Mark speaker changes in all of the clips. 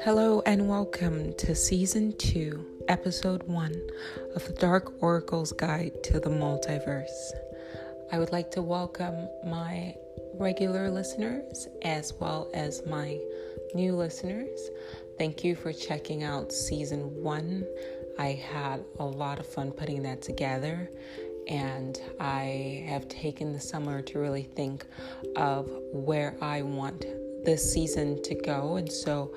Speaker 1: Hello and welcome to Season 2, Episode 1 of the Dark Oracle's Guide to the Multiverse. I would like to welcome my regular listeners as well as my new listeners. Thank you for checking out Season 1. I had a lot of fun putting that together, and I have taken the summer to really think of where I want this season to go, and so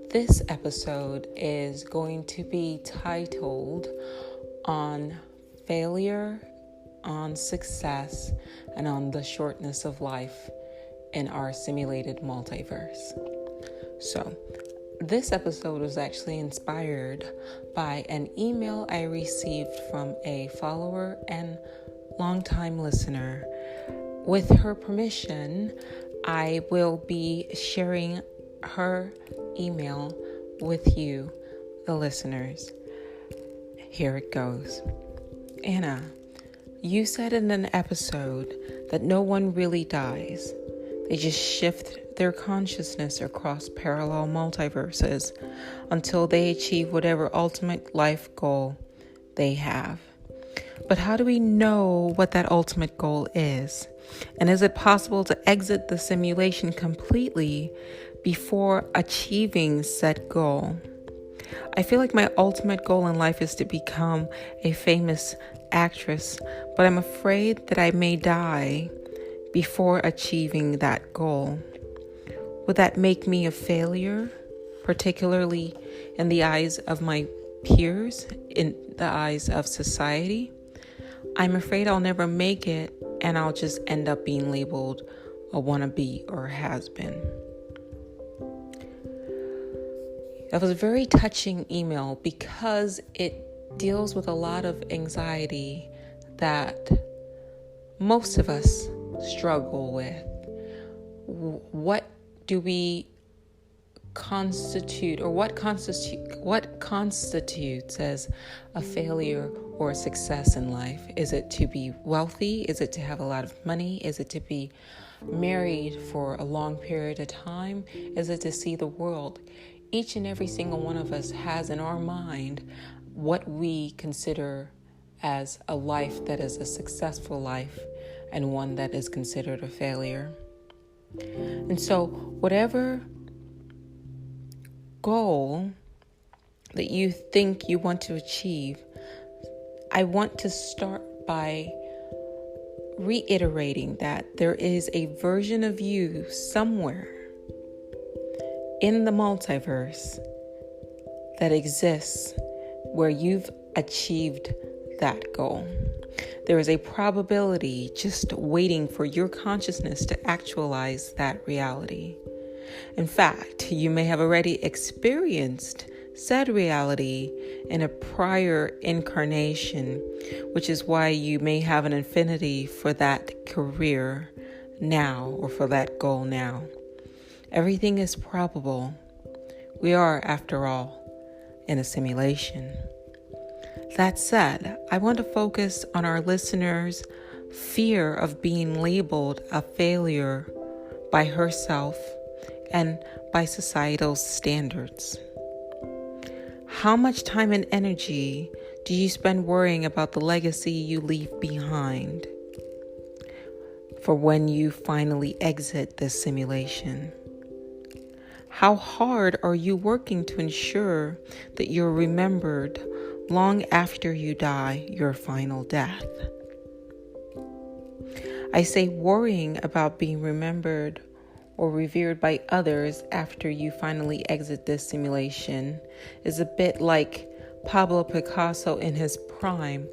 Speaker 1: this episode is going to be titled on failure, on success, and on the shortness of life in our simulated multiverse. So, this episode was actually inspired by an email I received from a follower and longtime listener. With her permission, I will be sharing her email with you, the listeners. Here it goes. Anna, you said in an episode that no one really dies. They just shift their consciousness across parallel multiverses until they achieve whatever ultimate life goal they have. But how do we know what that ultimate goal is? And is it possible to exit the simulation completely before achieving said goal? I feel like my ultimate goal in life is to become a famous actress, but I'm afraid that I may die before achieving that goal. Would that make me a failure, particularly in the eyes of my peers, in the eyes of society? I'm afraid I'll never make it, and I'll just end up being labeled a wannabe or has-been. That was a very touching email because it deals with a lot of anxiety that most of us struggle with. What do we constitute, or what constitutes as a failure or a success in life? Is it to be wealthy? Is it to have a lot of money? Is it to be married for a long period of time? Is it to see the world? Each and every single one of us has in our mind what we consider as a life that is a successful life and one that is considered a failure. And so whatever goal that you think you want to achieve, I want to start by reiterating that there is a version of you somewhere in the multiverse that exists where you've achieved that goal. There is a probability just waiting for your consciousness to actualize that reality. In fact, you may have already experienced said reality in a prior incarnation, which is why you may have an affinity for that career now or for that goal now. Everything is probable. We are, after all, in a simulation. That said, I want to focus on our listeners' fear of being labeled a failure by herself and by societal standards. How much time and energy do you spend worrying about the legacy you leave behind for when you finally exit this simulation? How hard are you working to ensure that you're remembered long after you die your final death? I say worrying about being remembered or revered by others after you finally exit this simulation is a bit like Pablo Picasso in his prime,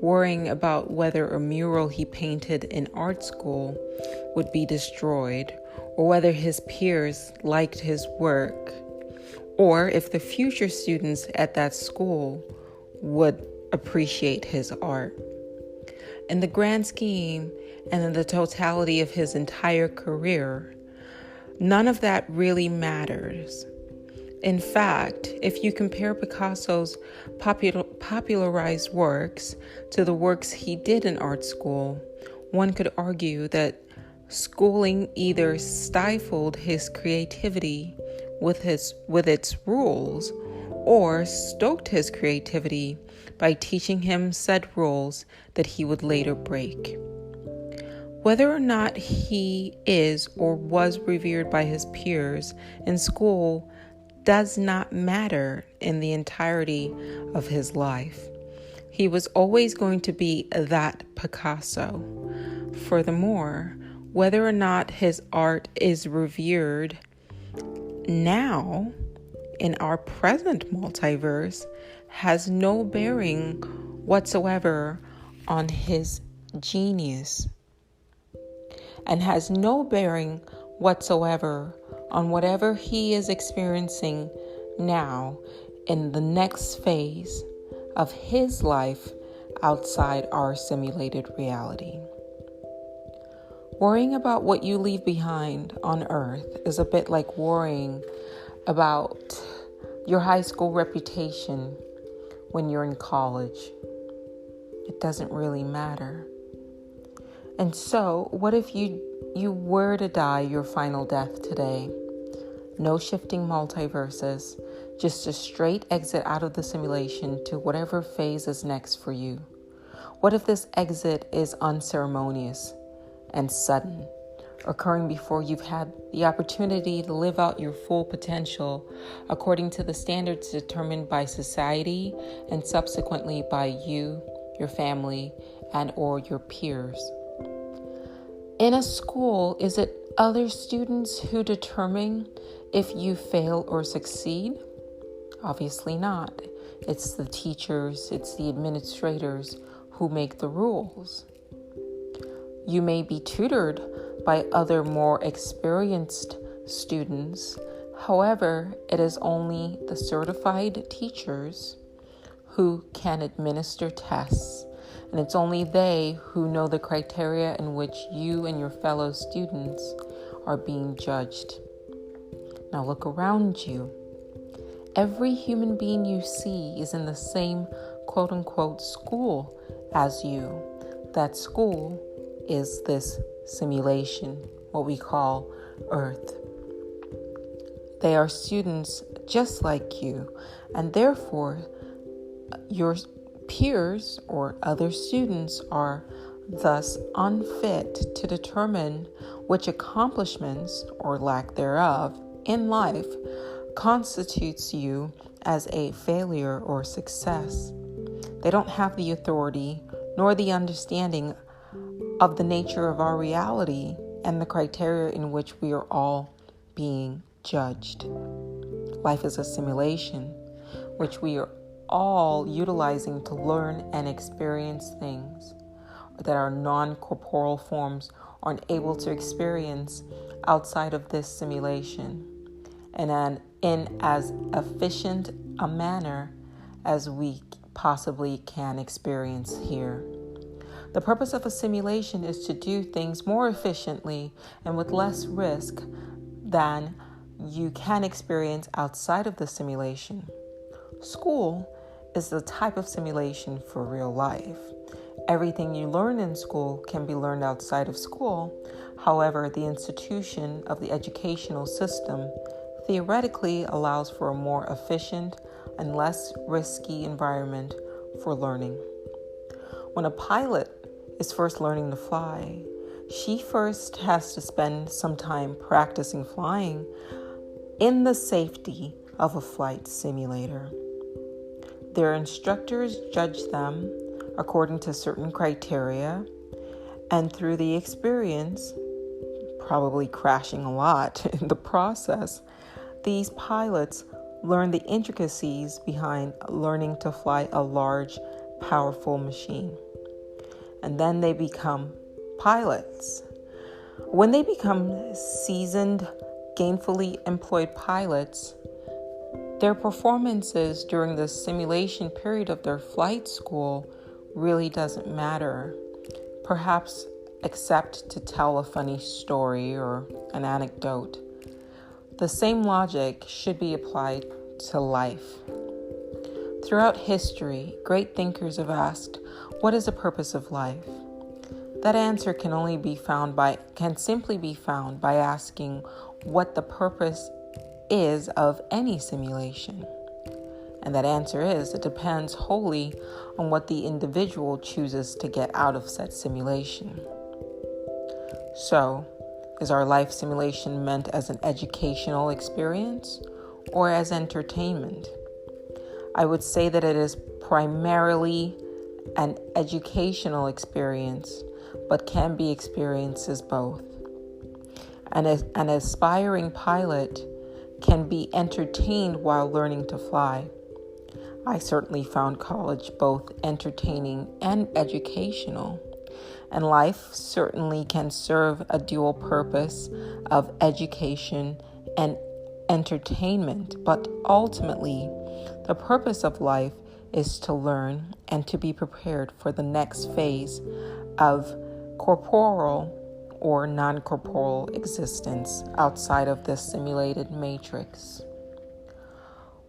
Speaker 1: worrying about whether a mural he painted in art school would be destroyed, or whether his peers liked his work, or if the future students at that school would appreciate his art. In the grand scheme and in the totality of his entire career, none of that really matters. In fact, if you compare Picasso's popularized works to the works he did in art school, one could argue that schooling either stifled his creativity with its rules, or stoked his creativity by teaching him said rules that he would later break. Whether or not he is or was revered by his peers in school does not matter in the entirety of his life. He was always going to be that Picasso. Furthermore, whether or not his art is revered now in our present multiverse has no bearing whatsoever on his genius, and has no bearing whatsoever on whatever he is experiencing now in the next phase of his life outside our simulated reality. Worrying about what you leave behind on Earth is a bit like worrying about your high school reputation when you're in college. It doesn't really matter. And so, what if you were to die your final death today? No shifting multiverses, just a straight exit out of the simulation to whatever phase is next for you. What if this exit is unceremonious and sudden, occurring before you've had the opportunity to live out your full potential according to the standards determined by society and subsequently by you, your family, and or your peers? In a school, is it other students who determine if you fail or succeed? Obviously not. It's the teachers, it's the administrators who make the rules. You may be tutored by other more experienced students. However, it is only the certified teachers who can administer tests. And it's only they who know the criteria in which you and your fellow students are being judged. Now look around you. Every human being you see is in the same quote-unquote school as you. That school is this simulation, what we call Earth. They are students just like you, and therefore your peers or other students are thus unfit to determine which accomplishments or lack thereof in life constitutes you as a failure or success. They don't have the authority nor the understanding of the nature of our reality and the criteria in which we are all being judged. Life is a simulation which we are all utilizing to learn and experience things that our non-corporeal forms aren't able to experience outside of this simulation, and in as efficient a manner as we possibly can experience here. The purpose of a simulation is to do things more efficiently and with less risk than you can experience outside of the simulation. School is the type of simulation for real life. Everything you learn in school can be learned outside of school. However, the institution of the educational system theoretically allows for a more efficient and less risky environment for learning. When a pilot is first learning to fly, she first has to spend some time practicing flying in the safety of a flight simulator. Their instructors judge them according to certain criteria, and through the experience, probably crashing a lot in the process, these pilots learn the intricacies behind learning to fly a large, powerful machine. And then they become pilots. When they become seasoned, gainfully employed pilots, their performances during the simulation period of their flight school really doesn't matter, perhaps except to tell a funny story or an anecdote. The same logic should be applied to life. Throughout history, great thinkers have asked, what is the purpose of life? That answer can simply be found by asking what the purpose is of any simulation? And that answer is, it depends wholly on what the individual chooses to get out of said simulation. So, is our life simulation meant as an educational experience or as entertainment? I would say that it is primarily an educational experience, but can be experienced as both. And an aspiring pilot can be entertained while learning to fly. I certainly found college both entertaining and educational. And life certainly can serve a dual purpose of education and entertainment. But ultimately, the purpose of life is to learn and to be prepared for the next phase of corporeal or non-corporeal existence outside of this simulated matrix.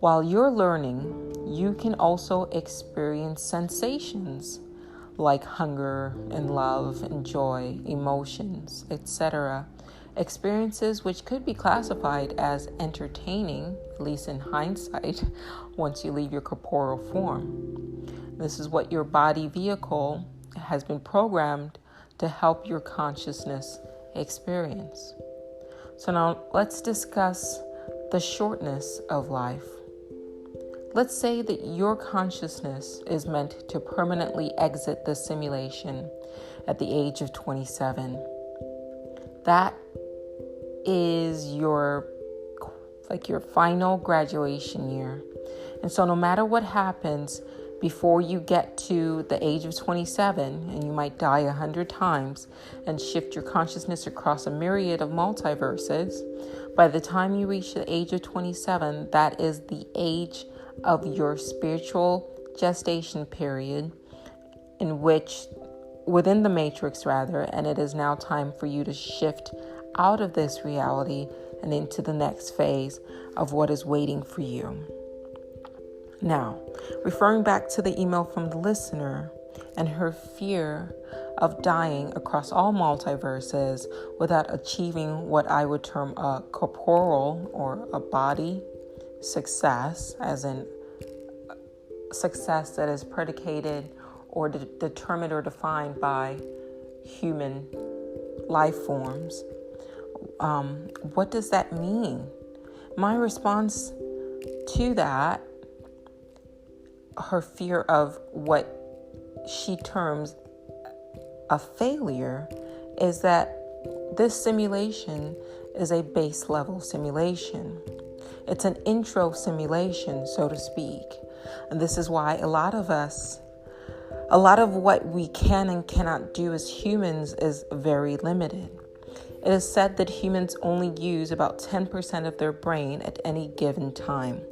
Speaker 1: While you're learning, you can also experience sensations like hunger and love and joy, emotions, etc. Experiences which could be classified as entertaining, at least in hindsight, once you leave your corporeal form. This is what your body vehicle has been programmed to help your consciousness experience. So now let's discuss the shortness of life. Let's say that your consciousness is meant to permanently exit the simulation at the age of 27. That is your final graduation year. And so no matter what happens before you get to the age of 27, and you might die 100 times and shift your consciousness across a myriad of multiverses, by the time you reach the age of 27, that is the age of your spiritual gestation period, within the matrix rather, and it is now time for you to shift out of this reality and into the next phase of what is waiting for you. Now, referring back to the email from the listener and her fear of dying across all multiverses without achieving what I would term a corporeal or a body success, as in success that is predicated or determined or defined by human life forms. What does that mean? My response to that, her fear of what she terms a failure, is that this simulation is a base level simulation. It's an intro simulation, so to speak. And this is why a lot of what we can and cannot do as humans is very limited. It is said that humans only use about 10% of their brain at any given time,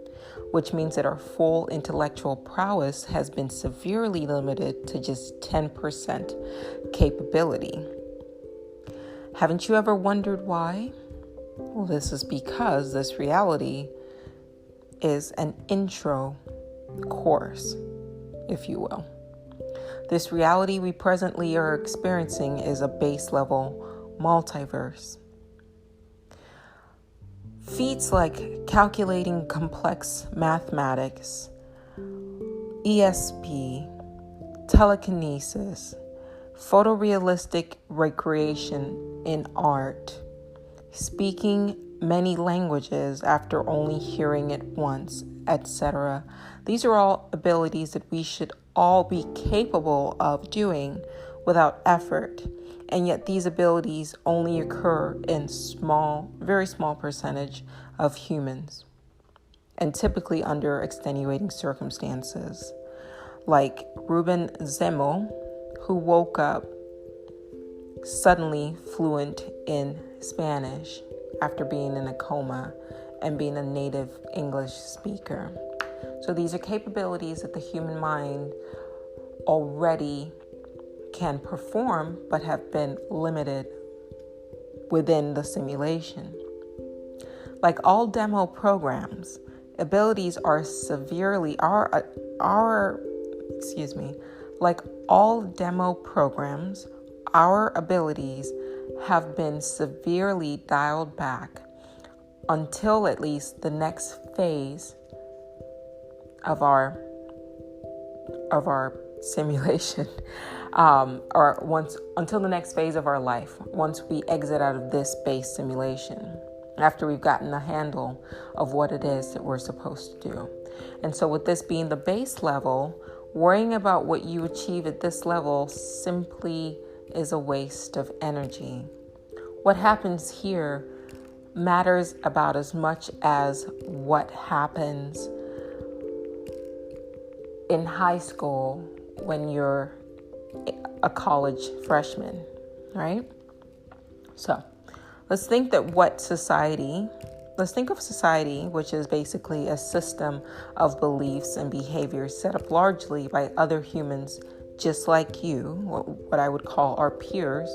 Speaker 1: which means that our full intellectual prowess has been severely limited to just 10% capability. Haven't you ever wondered why? Well, this is because this reality is an intro course, if you will. This reality we presently are experiencing is a base level multiverse. Feats like calculating complex mathematics, ESP, telekinesis, photorealistic recreation in art, speaking many languages after only hearing it once, etc. These are all abilities that we should all be capable of doing without effort. And yet these abilities only occur in very small percentage of humans, and typically under extenuating circumstances. Like Ruben Zemo, who woke up suddenly fluent in Spanish after being in a coma and being a native English speaker. So these are capabilities that the human mind already can perform, but have been limited within the simulation. Like all demo programs, abilities like all demo programs, our abilities have been severely dialed back until at least the next phase of our simulation, until the next phase of our life, once we exit out of this base simulation, after we've gotten a handle of what it is that we're supposed to do. And so with this being the base level, worrying about what you achieve at this level simply is a waste of energy. What happens here matters about as much as what happens in high school when you're a college freshman, right? So let's think of society, which is basically a system of beliefs and behaviors set up largely by other humans just like you, what I would call our peers,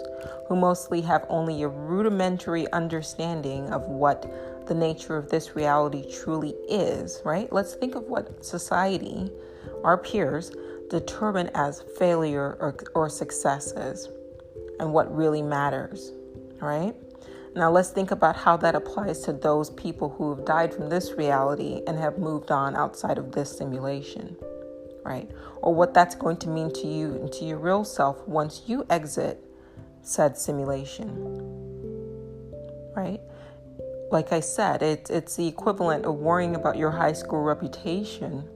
Speaker 1: who mostly have only a rudimentary understanding of what the nature of this reality truly is, right? Let's think of what society, our peers, determine as failure or successes and what really matters, right? Now let's think about how that applies to those people who have died from this reality and have moved on outside of this simulation, right? Or what that's going to mean to you and to your real self once you exit said simulation, right? Like I said, it's the equivalent of worrying about your high school reputation,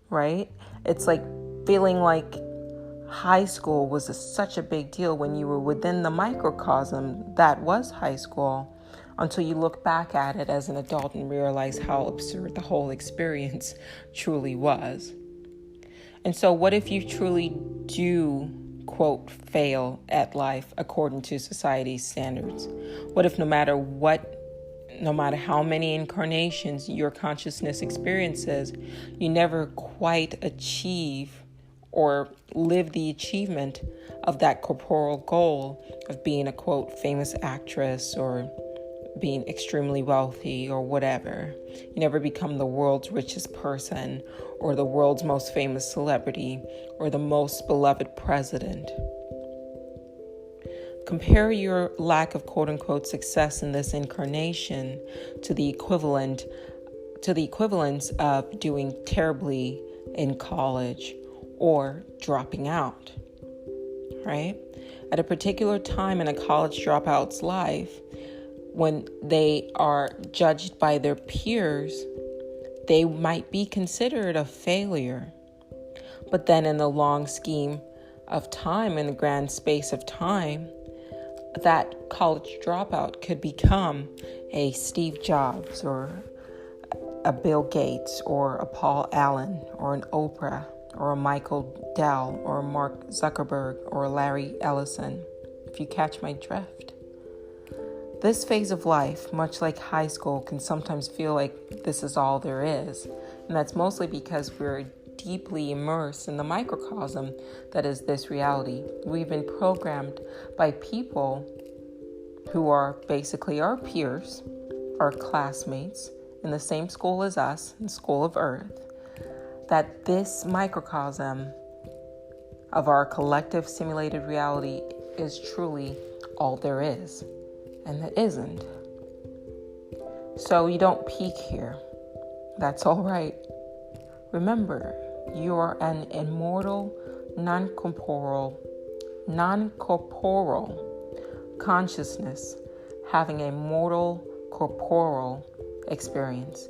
Speaker 1: right? It's like feeling like high school was such a big deal when you were within the microcosm that was high school, until you look back at it as an adult and realize how absurd the whole experience truly was. And so what if you truly do, quote, fail at life according to society's standards? What if no matter how many incarnations your consciousness experiences, you never quite achieve or live the achievement of that corporeal goal of being a, quote, famous actress or being extremely wealthy or whatever? You never become the world's richest person or the world's most famous celebrity or the most beloved president. Compare your lack of quote unquote success in this incarnation to the equivalence of doing terribly in college or dropping out, right? At a particular time in a college dropout's life, when they are judged by their peers, they might be considered a failure. But then in the long scheme of time, in the grand space of time, that college dropout could become a Steve Jobs or a Bill Gates or a Paul Allen or an Oprah or a Michael Dell or a Mark Zuckerberg or a Larry Ellison, if you catch my drift. This phase of life, much like high school, can sometimes feel like this is all there is. And that's mostly because we're deeply immersed in the microcosm that is this reality. We've been programmed by people who are basically our peers, our classmates in the same school as us, in School of Earth, that this microcosm of our collective simulated reality is truly all there is. And it isn't. So you don't peak here. That's all right. Remember, you are an immortal, non-corporeal consciousness having a mortal, corporeal experience.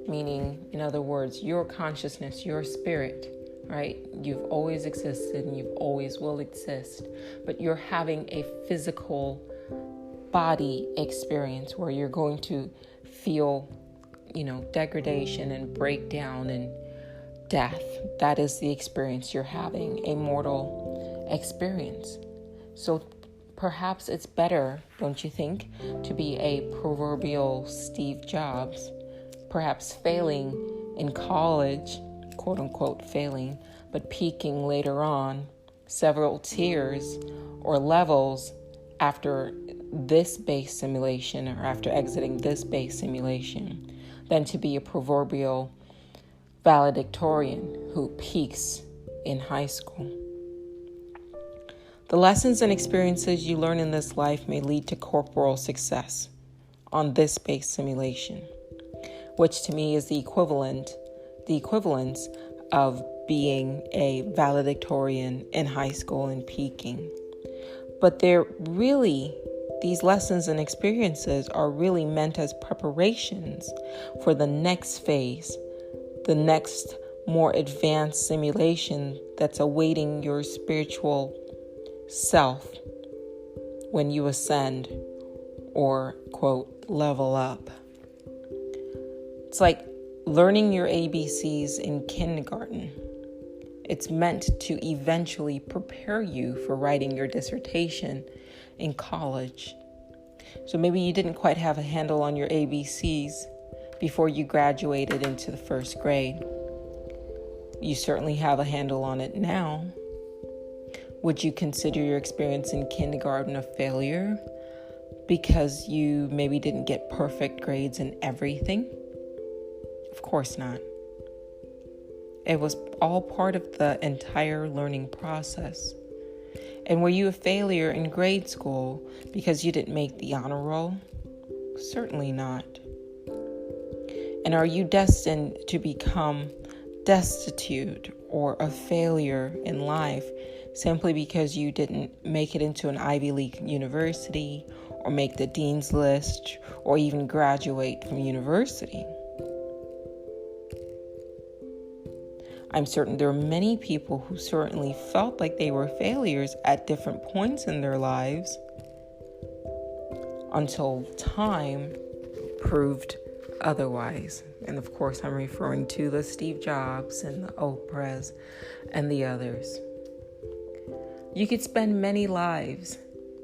Speaker 1: Meaning, in other words, your consciousness, your spirit, right? You've always existed and you've always will exist. But you're having a physical body experience where you're going to feel, degradation and breakdown and death. That is the experience you're having, a mortal experience. So perhaps it's better, don't you think, to be a proverbial Steve Jobs, perhaps failing in college, quote unquote failing, but peaking later on, several tiers or levels after this base simulation or after exiting this base simulation, than to be a proverbial valedictorian who peaks in high school. The lessons and experiences you learn in this life may lead to corporal success, on this space simulation, which to me is the equivalence of being a valedictorian in high school and peaking. But these lessons and experiences are really meant as preparations for the next phase, the next more advanced simulation that's awaiting your spiritual self when you ascend or, quote, level up. It's like learning your ABCs in kindergarten. It's meant to eventually prepare you for writing your dissertation in college. So maybe you didn't quite have a handle on your ABCs before you graduated into the first grade. You certainly have a handle on it now. Would you consider your experience in kindergarten a failure because you maybe didn't get perfect grades in everything? Of course not. It was all part of the entire learning process. And were you a failure in grade school because you didn't make the honor roll? Certainly not. And are you destined to become destitute or a failure in life simply because you didn't make it into an Ivy League university or make the dean's list or even graduate from university? I'm certain there are many people who certainly felt like they were failures at different points in their lives until time proved otherwise. And of course, I'm referring to the Steve Jobs and the Oprahs and the others. You could spend many lives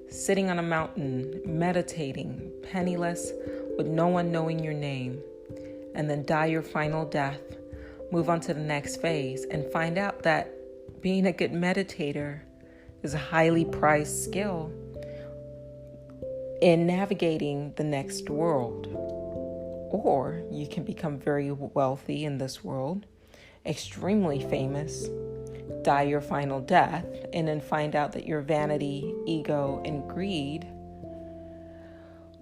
Speaker 1: sitting on a mountain, meditating, penniless, with no one knowing your name, and then die your final death, move on to the next phase, and find out that being a good meditator is a highly prized skill in navigating the next world. Or you can become very wealthy in this world, extremely famous, die your final death, and then find out that your vanity, ego, and greed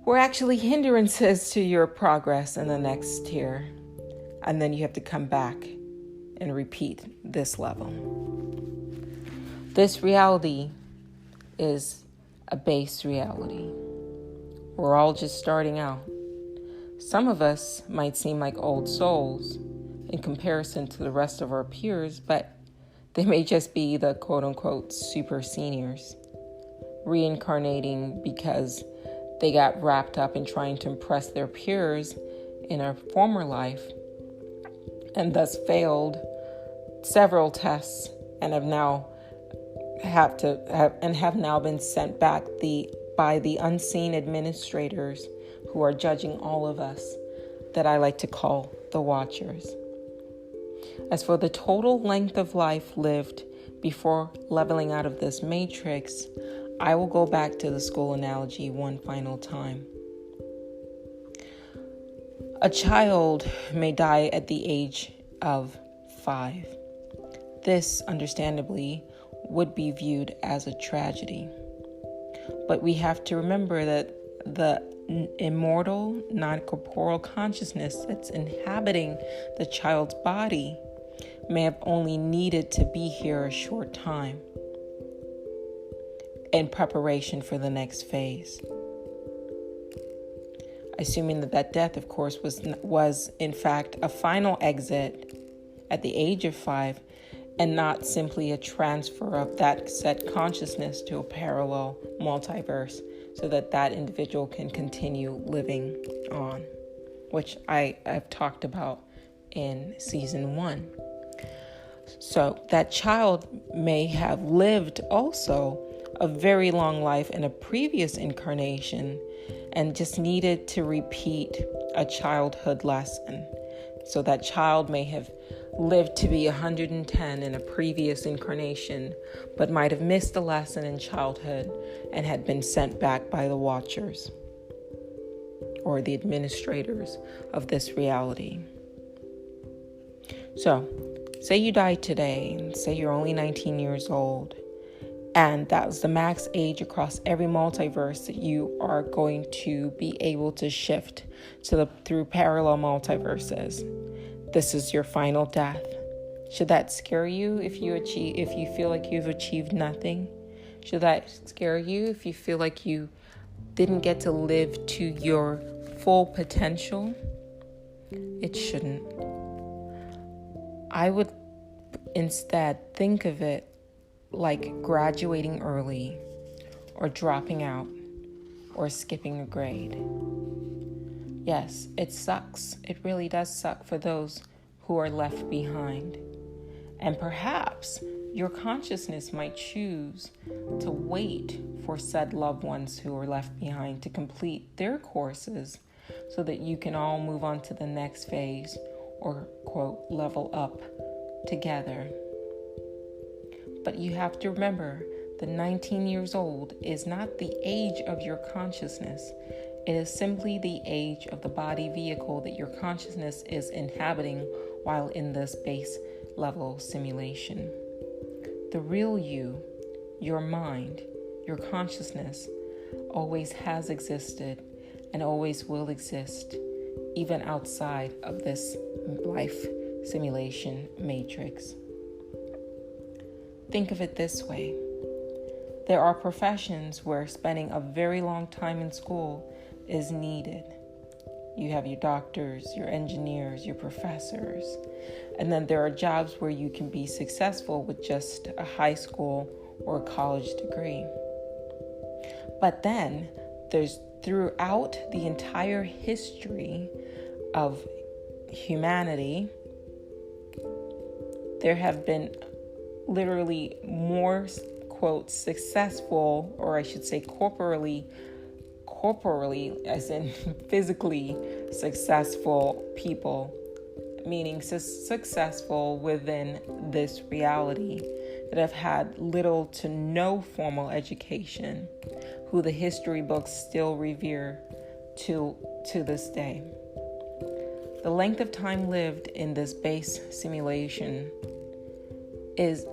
Speaker 1: were actually hindrances to your progress in the next tier. And then you have to come back and repeat this level. This reality is a base reality. We're all just starting out. Some of us might seem like old souls in comparison to the rest of our peers, but they may just be the quote-unquote super seniors, reincarnating because they got wrapped up in trying to impress their peers in a former life and thus failed several tests and have now been sent back by the unseen administrators who are judging all of us, that I like to call the watchers. As for the total length of life lived before leveling out of this matrix, I will go back to the school analogy one final time. A child may die at the age of 5. This, understandably, would be viewed as a tragedy. But we have to remember that the immortal, non-corporeal consciousness that's inhabiting the child's body may have only needed to be here a short time in preparation for the next phase. Assuming that death, of course, was in fact a final exit at the age of 5 and not simply a transfer of that set consciousness to a parallel multiverse so that individual can continue living on, which I have talked about in season 1. So that child may have lived also a very long life in a previous incarnation and just needed to repeat a childhood lesson. So that child may have lived to be 110 in a previous incarnation, but might have missed a lesson in childhood and had been sent back by the watchers or the administrators of this reality. So, say you die today, say you're only 19 years old, And that's the max age across every multiverse that you are going to be able to shift through parallel multiverses. This is your final death. Should that scare you if you feel like you've achieved nothing? Should that scare you if you feel like you didn't get to live to your full potential? It shouldn't. I would instead think of it like graduating early, or dropping out, or skipping a grade. Yes, it sucks. It really does suck for those who are left behind. And perhaps your consciousness might choose to wait for said loved ones who are left behind to complete their courses so that you can all move on to the next phase, or, quote, level up together. But you have to remember that 19 years old is not the age of your consciousness. It is simply the age of the body vehicle that your consciousness is inhabiting while in this base level simulation. The real you, your mind, your consciousness, always has existed and always will exist, even outside of this life simulation matrix. Think of it this way. There are professions where spending a very long time in school is needed. You have your doctors, your engineers, your professors. And then there are jobs where you can be successful with just a high school or a college degree. But then there's throughout the entire history of humanity, there have been literally more, quote, successful, or I should say corporeally, as in physically successful people, meaning successful within this reality, that have had little to no formal education, who the history books still revere to this day. The length of time lived in this base simulation is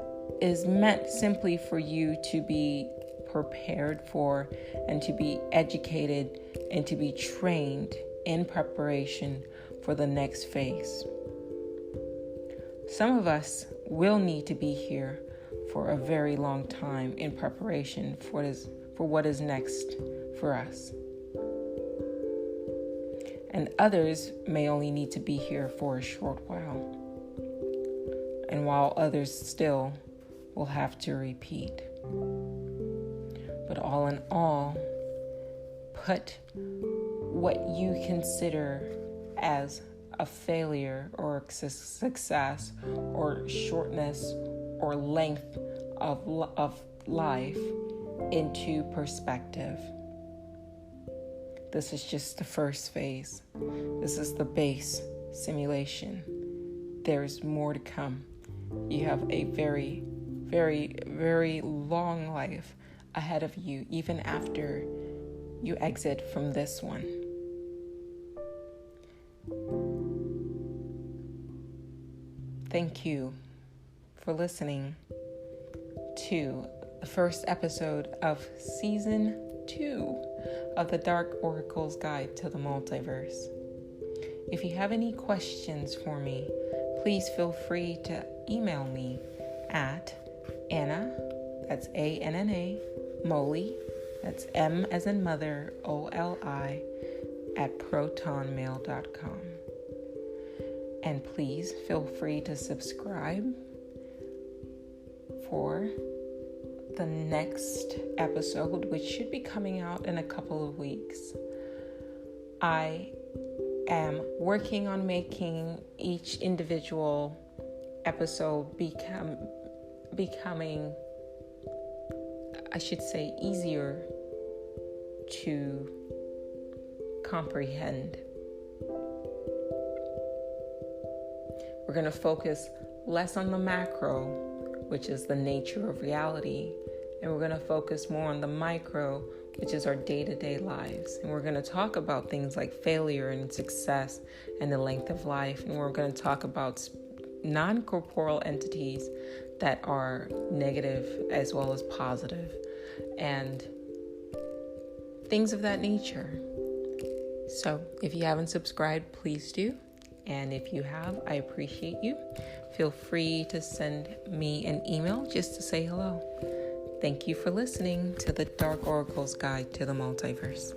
Speaker 1: meant simply for you to be prepared for and to be educated and to be trained in preparation for the next phase. Some of us will need to be here for a very long time in preparation for what is next for us. And others may only need to be here for a short while. And while others still will have to repeat. But all in all, put what you consider as a failure or success or shortness or length of life into perspective. This is just the first phase. This is the base simulation. There's more to come. You have a very, very, very long life ahead of you, even after you exit from this one. Thank you for listening to the first episode of Season 2 of the Dark Oracle's Guide to the Multiverse. If you have any questions for me, please feel free to email me at Anna, that's ANNA, Moli, that's M as in mother, OLI, at protonmail.com. And please feel free to subscribe for the next episode, which should be coming out in a couple of weeks. I am working on making each individual episode becoming, I should say, easier to comprehend. We're going to focus less on the macro, which is the nature of reality, and we're going to focus more on the micro, which is our day-to-day lives. And we're going to talk about things like failure and success and the length of life, and we're going to talk about non-corporeal entities that are negative as well as positive, and things of that nature. So if you haven't subscribed, please do. And if you have, I appreciate you. Feel free to send me an email just to say hello. Thank you for listening to the Dark Oracle's Guide to the Multiverse.